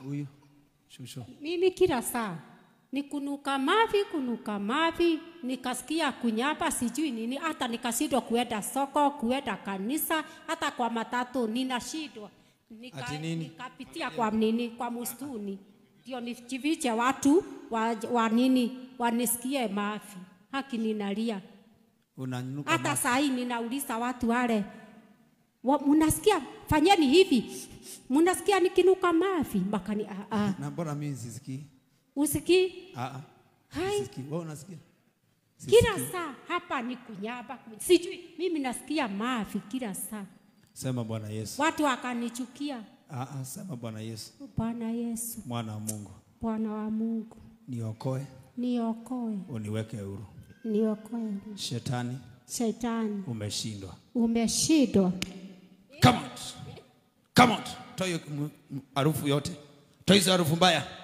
Huyu shusho. Mimi kila saa ni kunuka mavi, nikasikia kunyapa sijui nini, hata nikashindwa kuenda soko, kuenda kanisa, hata kwa matatu ninashindwa. Nikapitia kwa nini, kwa msituni. Ndio nijifiche watu wa nini wanisikie mavi. Haki ninalia. Unanuka hata saa hii ninauliza watu wale, mnasikia fanyeni hivi, mnasikia nikinuka mavi? Makani Na mbona mimi sisikii? Usikii? Hai. Sisikii. Wewe unasikia? Kila saa hapa ni kunyaba. Sijui mimi nasikia mavi kila saa. Sema Bwana Yesu. Watu wakanichukia. Sema Bwana Yesu. Bwana Yesu. Mwana wa Mungu. Bwana wa Mungu. Niokoe. Niokoe. Uniweke huru. Niokoe. Shetani. Umeshindwa. Umeshindwa. Come out. Toa hiyo harufu yote. Toa hizo harufu mbaya.